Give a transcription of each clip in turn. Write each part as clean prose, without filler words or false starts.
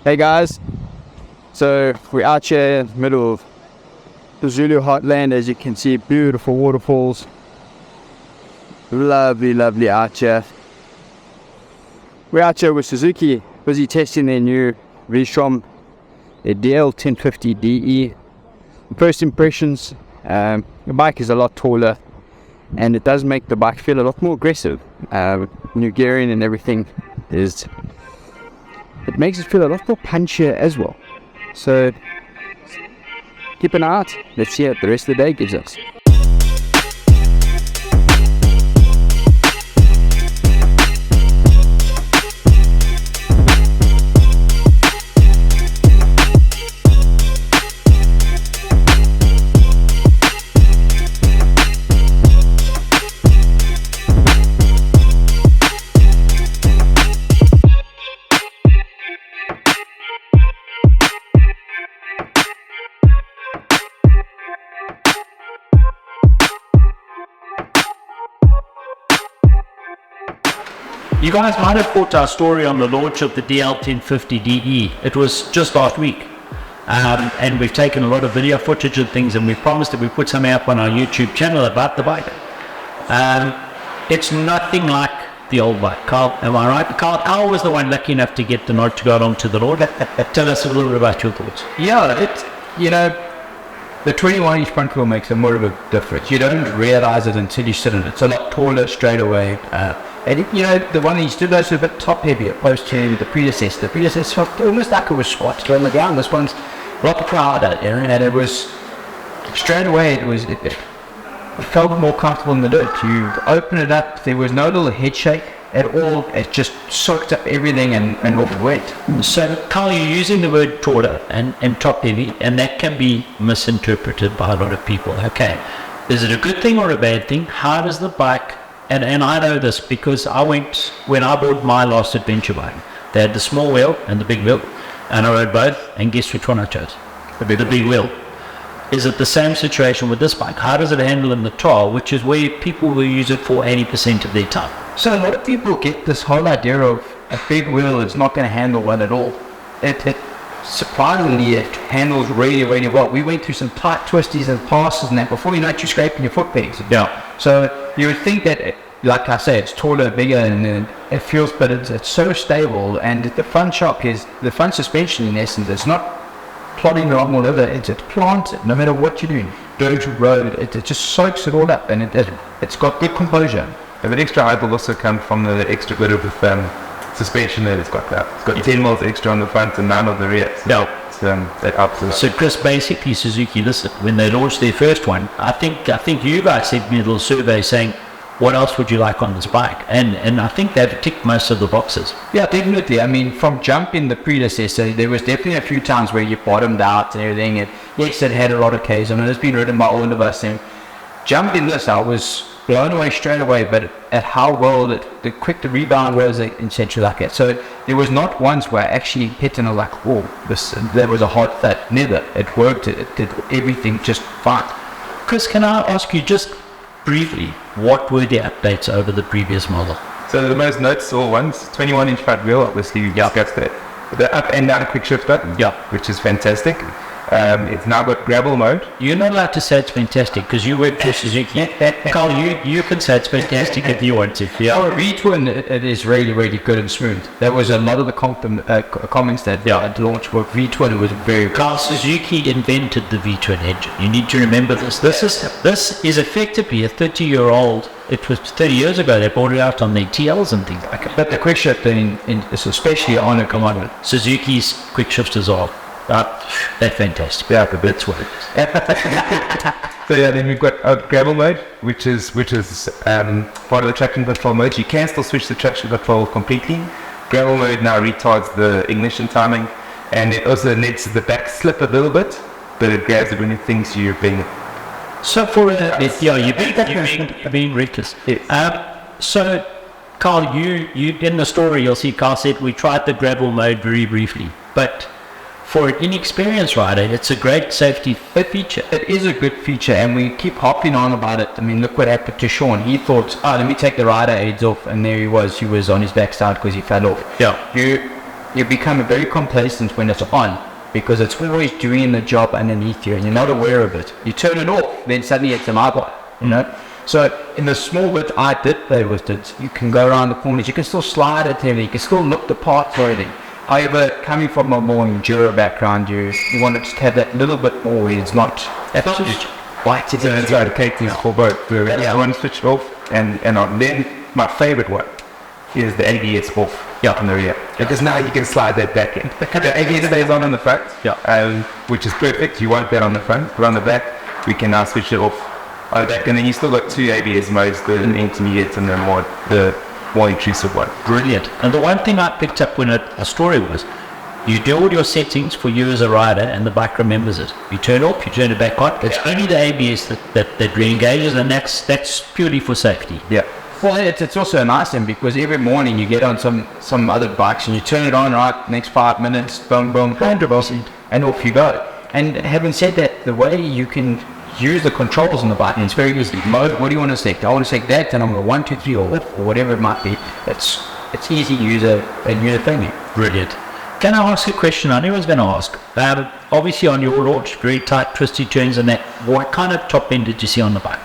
Hey guys, so we're out here in the middle of the Zulu heartland. As you can see, beautiful waterfalls, lovely out here. We're out here with Suzuki, busy testing their new V-Strom, their DL1050DE. First impressions, the bike is a lot taller and it does make the bike feel a lot more aggressive. New gearing and everything it makes it feel a lot more punchier as well. So keep an eye out. Let's see what the rest of the day gives us. You guys might have caught our story on the launch of the DL1050DE. It was just last week. And we've taken a lot of video footage and things, and we promised that we put something up on our YouTube channel about the bike. It's nothing like the old bike. Carl, am I right? Carl, I was the one lucky enough to get the nod to go along to the Lord. Tell us a little bit about your thoughts. Yeah, the 21-inch front wheel makes a more of a difference. You don't realize it until you sit in it. It's a lot taller straight away. And the one that you did was a bit top heavy opposed to the predecessor. The predecessor felt almost like it was squat on the ground. This one's a lot prouder, and it was straight away. It felt more comfortable in the dirt. You open it up, there was no little head shake at all. It just soaked up everything and off it went. So, Carl, you're using the word taller and top heavy, and that can be misinterpreted by a lot of people. Okay, is it a good thing or a bad thing? How does the bike? And I know this because when I bought my last adventure bike, they had the small wheel and the big wheel, and I rode both, and guess which one I chose? The big wheel. Is it the same situation with this bike? How does it handle in the tar, which is where people will use it for 80% of their time? So a lot of people get this whole idea of a big wheel is not going to handle one at all. Surprisingly, it handles really well. We went through some tight twisties and passes and that before you know it, you're scraping your foot pegs. Yeah. So you would think that, like I say, it's taller, bigger, and it feels, but it's so stable. And the front shock the front suspension in essence, it's not plodding along all over. It's planted, no matter what you're doing. Dirt, road, it just soaks it all up, and it's got good composure. And the extra height will also come from the extra bit of suspension that it's got. It's got 10 mils extra on the front and 9 on the rear. So that helps. So Chris, basically Suzuki, listen, when they launched their first one, I think you guys sent me a little survey saying, what else would you like on this bike? And I think they've ticked most of the boxes. Yeah, definitely. I mean, from jumping the predecessor, there was definitely a few times where you bottomed out and everything. And yes, it had a lot of Ks. I mean, it's been ridden by all of us. And jumping this, I was blown away straight away, but at how well the quick the rebound was, etc. like that. So there was not once where I actually hit and I was like, whoa, that was a hard thud. Never. It worked. It did everything just fine. Chris, can I ask you just briefly, what were the updates over the previous model? So the most noticeable ones, 21-inch front wheel, obviously you discussed that. The up and down quick shift button, which is fantastic. It's now got gravel mode. You're not allowed to say it's fantastic because you work for Suzuki. Carl, you can say it's fantastic if you want to. Yeah. Our V-twin, it is really good and smooth. That was a lot of the comments that at launch were V-twin. It was very. Carl, Suzuki invented the V-twin engine. You need to remember this. This is effectively a 30-year-old. It was 30 years ago they brought it out on their TLs and things like that. But the quick shift is especially on a commodity. Suzuki's quick shifters are. They're fantastic. Yeah, that's what it is. So then we've got gravel mode, which is part of the traction control mode. You can still switch the traction control completely. Gravel mode now retards the ignition timing, and it also lets the back slip a little bit, but it grabs it when it thinks you're being. So you're being reckless. Yes. So Carl, you in the story you'll see Carl said we tried the gravel mode very briefly, but for an inexperienced rider, it's a great safety feature. It is a good feature, and we keep hopping on about it. I mean, look what happened to Sean. He thought, let me take the rider aids off, and there he was on his backside because he fell off. Yeah. you become very complacent when it's on, because it's always doing the job underneath you and you're not aware of it. You turn it off, then suddenly it's an eyeball, you know. So in the small bit I did play with it, you can go around the corners, you can still slide it heavily, you can still look the parts already. However, coming from a more enduro background, you want to just have that little bit more where it's not absolutely white. So that's right, okay, things for both. Yeah, one switch off and on. Then my favorite one is the ABS off on the rear. Because now you can slide that back in. The ABS stays on the front, which is perfect. You want that on the front, but on the back, we can now switch it off on the back. And then you still got two ABS modes, the intermediate and the more intrusive one. Brilliant. And the one thing I picked up when a story was, you do all your settings for you as a rider and the bike remembers it. You turn it off, you turn it back on. It's only the ABS that re-engages, and that's purely for safety. Yeah. Well, it's also a nice thing, because every morning you get on some other bikes and you turn it on, right, next 5 minutes, boom, boom, 100%, and off you go. And having said that, the way you can use the controls on the bike, it's very easy. Mode, what do you want to select? I want to select that, and I'm going to 1, 2, 3, or whatever it might be. It's easy to use a unit thing. Brilliant. Can I ask a question? I knew I was going to ask. Obviously on your launch, very tight, twisty turns and that, what kind of top end did you see on the bike?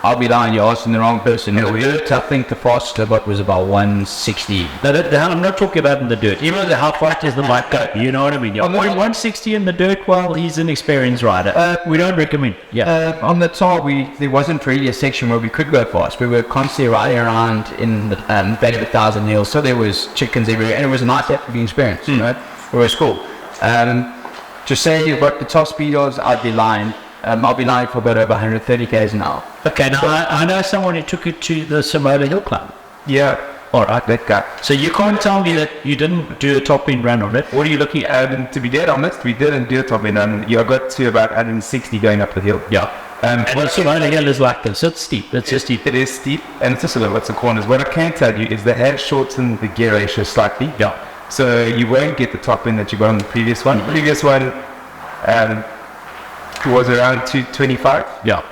I'll be lying, you're asking the wrong person. I think the fastest I was about 160. I'm not talking about in the dirt. Even how fast does the bike go? You know what I mean? 160 in the dirt, well, he's an experienced rider. We don't recommend. On the top, there wasn't really a section where we could go fast. We were constantly riding around in the back of 1,000 hills, so there was chickens everywhere, and it was a nice experience. You know, it was cool. To say what the top speed was, I'd be lying. I'll be lying for about over 130 k's an hour. Okay, now I know someone who took it to the Samoa Hill Club. Yeah. All right. That guy. So you can't tell me that you didn't do a top end run on it. What are you looking at? To be dead honest, we didn't do a top end run. I got to about 160 going up the hill. Yeah. And the Samoa Hill is like this. It's steep. It's just steep. It is steep, and it's just a lots of corners. What I can tell you is they have shortened the gear ratio slightly. Yeah. So you won't get the top end that you got on the previous one. The previous one was around 225. Yeah.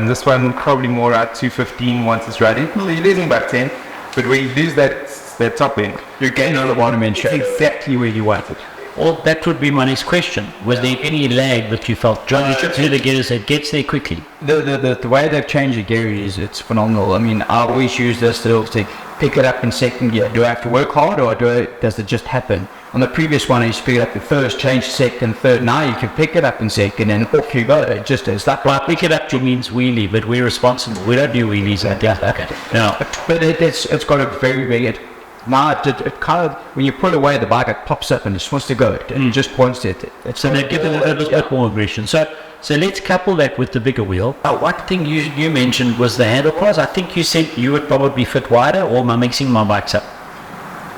This one probably more at 215 once it's ready. Well, you're losing about 10, but when you lose that top end, you gain on the bottom end. Exactly where you want it. Well, that would be my next question. Was there any lag that you felt? John, you should the gears that gets there quickly. The way they've changed the gear it's phenomenal. I mean, I always use this to pick it up in second gear. Do I have to work hard, or does it just happen? On the previous one, I used to pick it up in first, change second, third. Now you can pick it up in second and off you go. It just is like, well, pick it up to means wheelie, but we're responsible. We don't do wheelies like that. Okay. No. But it's got a very big. Now it kind of, when you pull away the bike, it pops up and it just wants to go. It just points to it. So they give it a little bit more aggression. So let's couple that with the bigger wheel. One thing you mentioned was the handlebars. I think you said you would probably fit wider, or am I mixing my bikes up?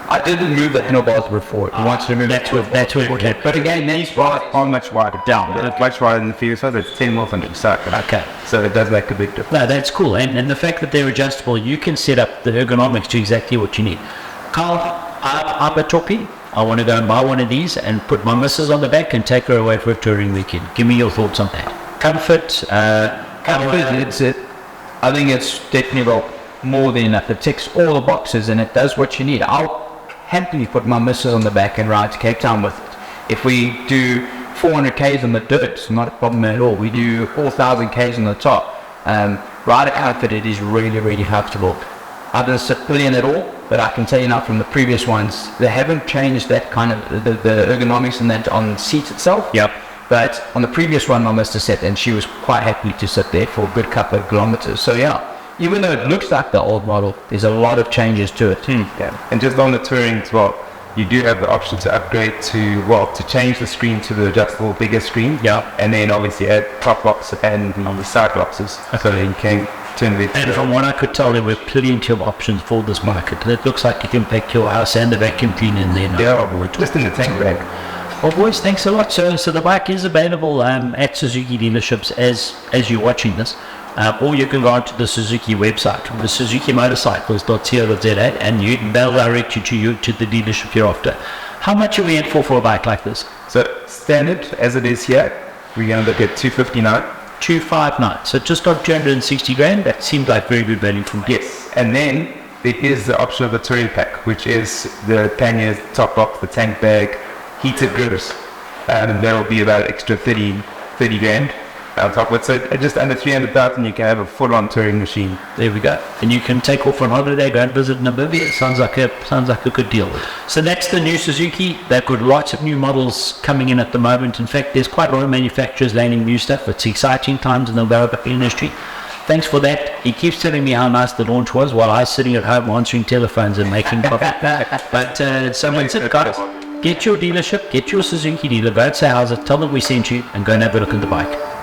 I didn't move the handlebars before. I wanted to move that's what it did. But again, these bars are much wider down. It's much wider than the previous one. It's 10 mils on each side. Okay. So it does make a big difference. No, that's cool. And the fact that they're adjustable, you can set up the ergonomics to exactly what you need. Carl, I'm a toppy. I want to go and buy one of these and put my missus on the back and take her away for a touring weekend. Give me your thoughts on that. Comfort. It's it. I think it's definitely got more than enough. It ticks all the boxes and it does what you need. I'll happily put my missus on the back and ride to Cape Town with it. If we do 400 k's on the dirt, it's not a problem at all. We do 4,000 k's on the top. Rider outfit, it is really, really comfortable. I don't sit pillion at all, but I can tell you now from the previous ones, they haven't changed that kind of the ergonomics and that on the seat itself. Yep. But on the previous one, my missus sat and she was quite happy to sit there for a good couple of kilometers. So yeah, even though it looks like the old model, there's a lot of changes to it. Yeah. And just on the touring as well, you do have the option to upgrade to change the screen to the adjustable bigger screen. Yeah. And then obviously add top locks and on the side boxes. So that you can turn it. And from what I could tell, there were plenty of options for this market. It looks like you can pack your house and the vacuum cleaner in there now. Yeah, just in the tank bag. Well, boys, thanks a lot. So the bike is available at Suzuki dealerships as you're watching this. Or you can go onto the Suzuki website, the SuzukiMotorcycles.co.za, and they'll direct you to the dealership you're after. How much are we in for a bike like this? So standard as it is here, we're going to look at 259. 259. So just on 260 grand. That seems like very good value from me. Yes, and then there is the option of the touring pack, which is the panniers, top box, the tank bag, heated grips. And that will be about extra 30 grand on top of it. So at just under 300,000, you can have a full-on touring machine. There we go. And you can take off on holiday, go and visit Namibia. Sounds like a good deal. So that's the new Suzuki. They've got lots of new models coming in at the moment. In fact, there's quite a lot of manufacturers landing new stuff. It's exciting times in the Baobab industry. Thanks for that. He keeps telling me how nice the launch was while I was sitting at home answering telephones and making coffee. But someone said, guys, get your dealership, get your Suzuki dealer, go and say how's it, tell them we sent you, and go and have a look at the bike.